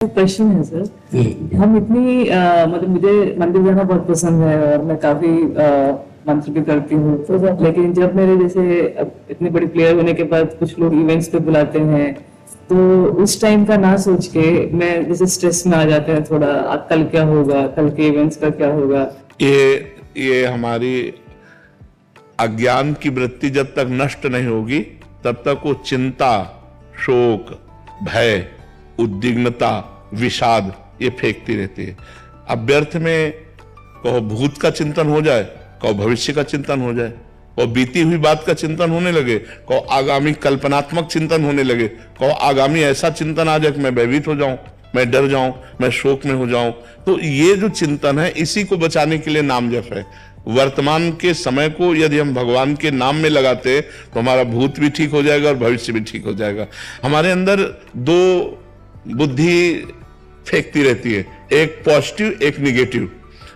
Question है sir. हम इतनी मतलब मुझे मंदिर जाना बहुत पसंद है और मैं काफी मंत्र भी करती हूँ, तो लेकिन जब मेरे जैसे अब इतनी बड़ी प्लेयर होने के बाद कुछ लोग इवेंट्स पे बुलाते हैं तो उस टाइम का ना सोच के मैं जैसे स्ट्रेस में आ जाते हैं थोड़ा, कल क्या होगा, कल के इवेंट्स का क्या होगा। ये हमारी अज्ञान की वृत्ति जब तक नष्ट नहीं होगी तब तक वो चिंता, शोक, भय, उद्विग्नता, विषाद ये फेंकती रहती है। अब व्यर्थ में कहो भूत का चिंतन हो जाए, कहो भविष्य का चिंतन हो जाए, कहो बीती हुई बात का चिंतन होने लगे, कहो आगामी कल्पनात्मक चिंतन होने लगे, कहो आगामी ऐसा चिंतन आ जाए कि मैं भयभीत हो जाऊं, मैं डर जाऊं, मैं शोक में हो जाऊं। तो ये जो चिंतन है इसी को बचाने के लिए नाम जप है। वर्तमान के समय को यदि हम भगवान के नाम में लगाते तो हमारा भूत भी ठीक हो जाएगा और भविष्य भी ठीक हो जाएगा। हमारे अंदर दो बुद्धि फेंकती रहती है, एक पॉजिटिव एक निगेटिव।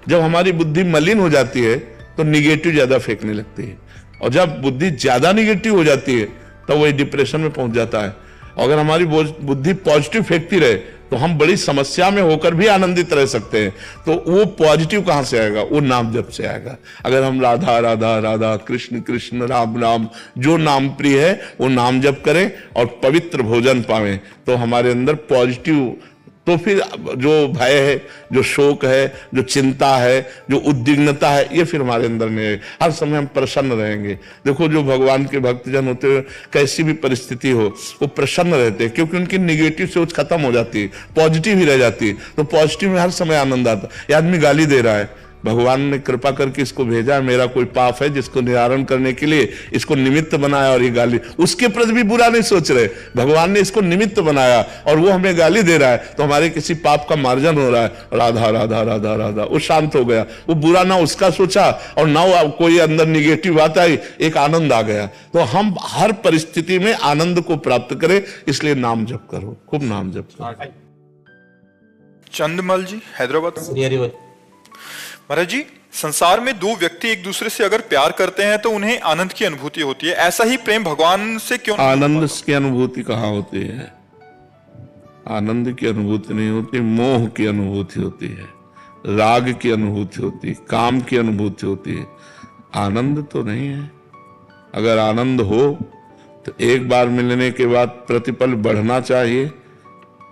जब हमारी बुद्धि मलिन हो जाती है तो निगेटिव ज्यादा फेंकने लगती है, और जब बुद्धि ज्यादा निगेटिव हो जाती है तो वही डिप्रेशन में पहुंच जाता है। अगर हमारी बुद्धि पॉजिटिव फेंकती रहे तो हम बड़ी समस्या में होकर भी आनंदित रह सकते हैं। तो वो पॉजिटिव कहां से आएगा? वो नाम जप से आएगा। अगर हम राधा राधा राधा, कृष्ण कृष्ण, राम राम, जो नाम प्रिय है वो नाम जप करें और पवित्र भोजन पावें तो हमारे अंदर पॉजिटिव, तो फिर जो भय है, जो शोक है, जो चिंता है, जो उद्विग्नता है, ये फिर हमारे अंदर नहीं है। हर समय हम प्रसन्न रहेंगे। देखो जो भगवान के भक्तजन होते हुए कैसी भी परिस्थिति हो वो प्रसन्न रहते हैं, क्योंकि उनकी निगेटिव सोच खत्म हो जाती है, पॉजिटिव ही रह जाती है। तो पॉजिटिव में हर समय आनंद आता है। ये आदमी गाली दे रहा है, भगवान ने कृपा करके इसको भेजा है, मेरा कोई पाप है जिसको निवारण करने के लिए इसको निमित्त बनाया, और ये गाली, उसके प्रति भी बुरा नहीं सोच रहे, भगवान ने इसको निमित्त बनाया और वो हमें गाली दे रहा है तो हमारे किसी पाप का मार्जन हो रहा है। राधा राधा राधा राधा, वो शांत हो गया, वो बुरा ना उसका सोचा और ना वो कोई अंदर निगेटिव बात आई, एक आनंद आ गया। तो हम हर परिस्थिति में आनंद को प्राप्त करें, इसलिए नाम जप करो, खूब नाम जप करो। चंदमल जी, हैदराबाद। महाराज जी, संसार में दो व्यक्ति एक दूसरे से अगर प्यार करते हैं तो उन्हें आनंद की अनुभूति होती है, ऐसा ही प्रेम भगवान से क्यों? आनंद की अनुभूति कहाँ होती है? आनंद की अनुभूति नहीं होती, मोह की अनुभूति होती है, राग की अनुभूति होती है, काम की अनुभूति होती है। आनंद तो नहीं है। अगर आनंद हो तो एक बार मिलने के बाद प्रतिपल बढ़ना चाहिए,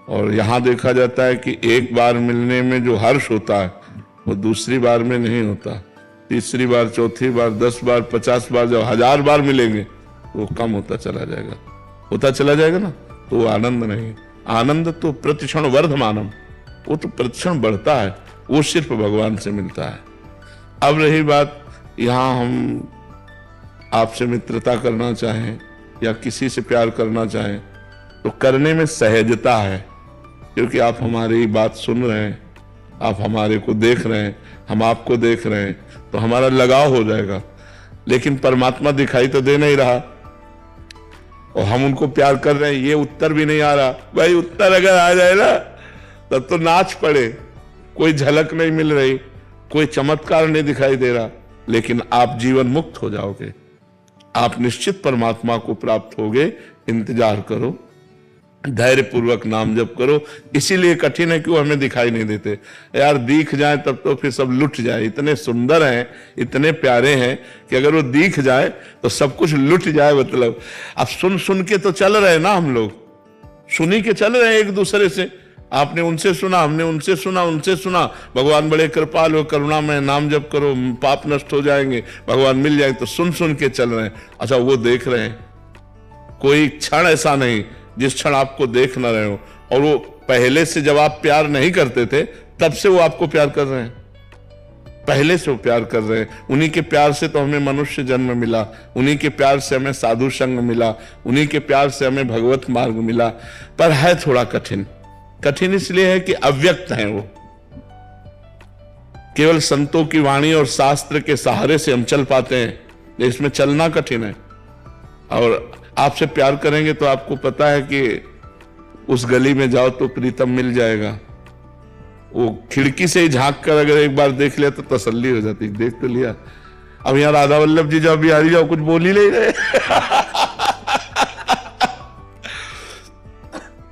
और यहां देखा जाता है कि एक बार मिलने में जो हर्ष होता है वो दूसरी बार में नहीं होता। तीसरी बार, चौथी बार, 10 बार, 50 बार, जब 1000 बार मिलेंगे तो वो कम होता चला जाएगा, होता चला जाएगा ना, तो वो आनंद नहीं है। आनंद तो प्रतिक्षण वर्धमानम, वो तो प्रतिक्षण बढ़ता है, वो सिर्फ भगवान से मिलता है। अब रही बात, यहां हम आपसे मित्रता करना चाहें या किसी से प्यार करना चाहें तो करने में सहजता है, क्योंकि आप हमारी बात सुन रहे हैं, आप हमारे को देख रहे हैं, हम आपको देख रहे हैं, तो हमारा लगाव हो जाएगा। लेकिन परमात्मा दिखाई तो दे नहीं रहा और हम उनको प्यार कर रहे हैं, ये उत्तर भी नहीं आ रहा। भाई उत्तर अगर आ जाए ना तब तो नाच पड़े। कोई झलक नहीं मिल रही, कोई चमत्कार नहीं दिखाई दे रहा, लेकिन आप जीवन मुक्त हो जाओगे, आप निश्चित परमात्मा को प्राप्त होगे। इंतजार करो, धैर्य पूर्वक नाम जप करो। इसीलिए कठिन है कि वो हमें दिखाई नहीं देते। यार दिख जाए तब तो फिर सब लुट जाए, इतने सुंदर हैं, इतने प्यारे हैं कि अगर वो दिख जाए तो सब कुछ लुट जाए। मतलब अब सुन सुन के तो चल रहे ना, हम लोग सुनी के चल रहे हैं एक दूसरे से। आपने उनसे सुना, हमने उनसे सुना, उनसे सुना, भगवान बड़े कृपालु हो, करुणा में, नाम जप करो, पाप नष्ट हो जाएंगे, भगवान मिल जाएंगे, तो सुन सुन के चल रहे हैं। अच्छा वो देख रहे हैं, कोई क्षण ऐसा नहीं जिस क्षण आपको देख न रहे हो, और वो पहले से जब आप प्यार नहीं करते थे तब से वो आपको प्यार कर रहे हैं, पहले से वो प्यार कर रहे हैं। उन्हीं के प्यार से तो हमें मनुष्य जन्म मिला, उन्हीं के प्यार से हमें साधु संग मिला, उन्हीं के प्यार से हमें भगवत मार्ग मिला। पर है थोड़ा कठिन। कठिन इसलिए है कि अव्यक्त है वो, केवल संतों की वाणी और शास्त्र के सहारे से हम चल पाते हैं, इसमें चलना कठिन है। और आपसे प्यार करेंगे तो आपको पता है कि उस गली में जाओ तो प्रीतम मिल जाएगा। वो खिड़की से ही झांक कर अगर एक बार देख लिया तो तसल्ली हो जाती, देख तो लिया। अब यहाँ राधा वल्लभ जी जब बिहारी जाओ कुछ बोल ही नहीं रहे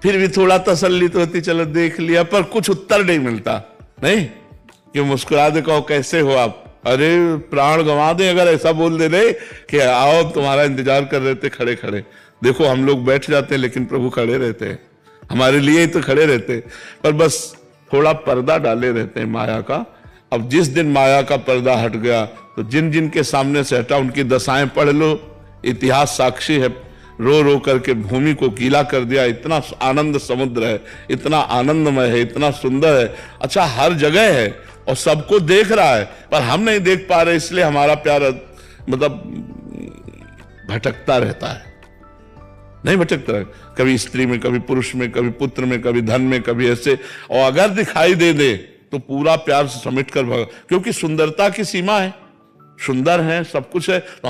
फिर भी थोड़ा तसल्ली तो होती, चलो देख लिया, पर कुछ उत्तर नहीं मिलता। नहीं कि मुस्कुरा दे, कहो कैसे हो आप, अरे प्राण गंवा दे अगर ऐसा बोल दे रहे कि आओ तुम्हारा इंतजार कर रहे थे खड़े खड़े। देखो हम लोग बैठ जाते हैं लेकिन प्रभु खड़े रहते हैं, हमारे लिए ही तो खड़े रहते हैं, पर बस थोड़ा पर्दा डाले रहते हैं माया का। अब जिस दिन माया का पर्दा हट गया तो जिन जिन के सामने से हटा उनकी दशाएं पढ़ लो, इतिहास साक्षी है, रो रो करके भूमि को गीला कर दिया। इतना आनंद समुद्र है, इतना आनंदमय है, इतना सुंदर है, अच्छा हर जगह है और सबको देख रहा है, पर हम नहीं देख पा रहे, इसलिए हमारा प्यार मतलब भटकता रहता है। नहीं भटकता है, कभी स्त्री में, कभी पुरुष में, कभी पुत्र में, कभी धन में, कभी ऐसे। और अगर दिखाई दे दे तो पूरा प्यार से समेट कर भाग, क्योंकि सुंदरता की सीमा है, सुंदर है, सब कुछ है, तो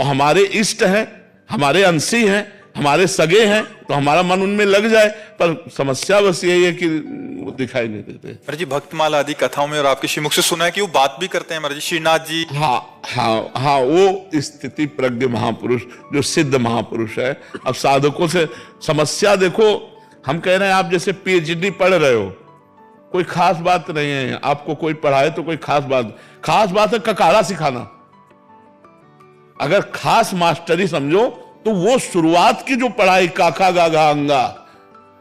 हमारे इष्ट हैं, हमारे अंशी हैं, हमारे सगे हैं, तो हमारा मन उनमें लग जाए। पर समस्या बस यही है कि वो दिखाई नहीं देते। महाराज जी भक्तमाला आदि कथाओं में और आपके श्रीमुख से सुना है कि वो बात भी करते हैं महाराज जी, श्रीनाथ जी। हाँ, वो स्थिति प्रज्ञ महापुरुष जो सिद्ध महापुरुष है। अब साधकों से समस्या देखो, हम कह रहे हैं आप जैसे PhD पढ़ रहे हो, कोई खास बात नहीं है, आपको कोई पढ़ाए तो कोई खास बात है ककारा सिखाना। अगर खास मास्टरी समझो तो वो शुरुआत की जो पढ़ाई काका गागा अंगा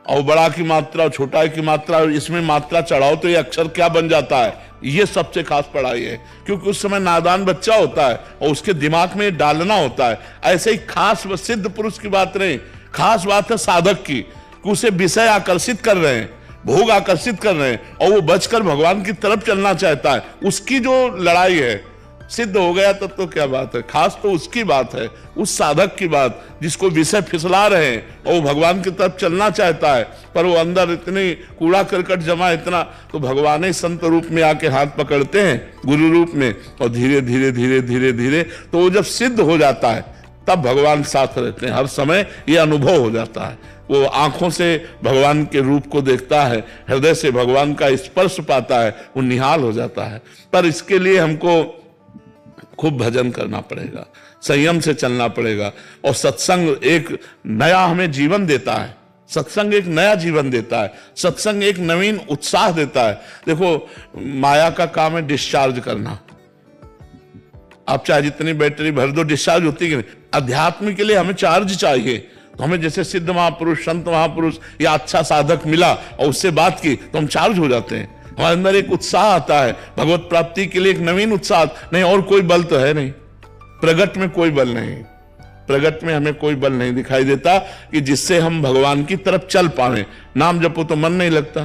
और बड़ा की मात्रा, छोटा की मात्रा, इसमें मात्रा चढ़ाओ तो ये अक्षर क्या बन जाता है, ये सबसे खास पढ़ाई है। क्योंकि उस समय नादान बच्चा होता है और उसके दिमाग में डालना होता है। ऐसे ही खास सिद्ध पुरुष की बात नहीं, खास बात है साधक की, कि उसे विषय आकर्षित कर रहे हैं, भोग आकर्षित कर रहे हैं और वो बचकर भगवान की तरफ चलना चाहता है। उसकी जो लड़ाई है, सिद्ध हो गया तब तो क्या बात है, खास तो उसकी बात है, उस साधक की बात जिसको विषय फिसला रहे हैं और वो भगवान की तरफ चलना चाहता है, पर वो अंदर इतनी कूड़ा करकट जमा इतना, तो भगवान ही संत रूप में आके हाथ पकड़ते हैं गुरु रूप में, और धीरे धीरे धीरे धीरे धीरे तो वो जब सिद्ध हो जाता है तब भगवान साथ रहते हैं। हर समय ये अनुभव हो जाता है, वो आंखों से भगवान के रूप को देखता है, हृदय से भगवान का स्पर्श पाता है, वो निहाल हो जाता है। पर इसके लिए हमको खूब भजन करना पड़ेगा, संयम से चलना पड़ेगा, और सत्संग एक नया हमें जीवन देता है, सत्संग एक नया जीवन देता है, सत्संग एक नवीन उत्साह देता है। देखो माया का काम है डिस्चार्ज करना, आप चाहे जितनी बैटरी भर दो डिस्चार्ज होती है। अध्यात्म के लिए हमें चार्ज चाहिए, तो हमें जैसे सिद्ध महापुरुष, संत महापुरुष या अच्छा साधक मिला और उससे बात की तो हम चार्ज हो जाते हैं, हमारे अंदर एक उत्साह आता है भगवत प्राप्ति के लिए, एक नवीन उत्साह। नहीं और कोई बल तो है नहीं, प्रगट में कोई बल नहीं, प्रगट में हमें कोई बल नहीं दिखाई देता कि जिससे हम भगवान की तरफ चल पाए। नाम जपो तो मन नहीं लगता,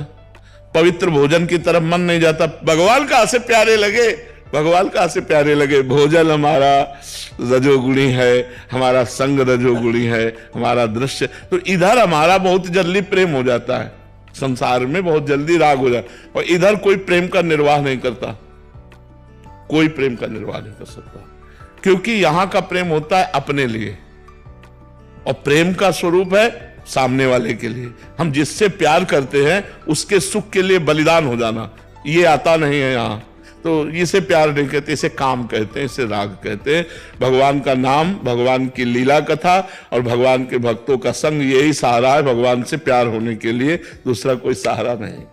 पवित्र भोजन की तरफ मन नहीं जाता, भगवान कहां से प्यारे लगे, भगवान कहां से प्यारे लगे। भोजन हमारा रजोगुणी है, हमारा संग रजोगुणी है, हमारा दृश्य, तो इधर हमारा बहुत जल्दी प्रेम हो जाता है, संसार में बहुत जल्दी राग हो जाता है, और इधर कोई प्रेम का निर्वाह नहीं करता, कोई प्रेम का निर्वाह नहीं कर सकता, क्योंकि यहां का प्रेम होता है अपने लिए, और प्रेम का स्वरूप है सामने वाले के लिए। हम जिससे प्यार करते हैं उसके सुख के लिए बलिदान हो जाना, ये आता नहीं है यहां। तो इसे प्यार नहीं कहते, इसे काम कहते हैं, इसे राग कहते हैं। भगवान का नाम, भगवान की लीला कथा और भगवान के भक्तों का संग, यही सहारा है भगवान से प्यार होने के लिए, दूसरा कोई सहारा नहीं।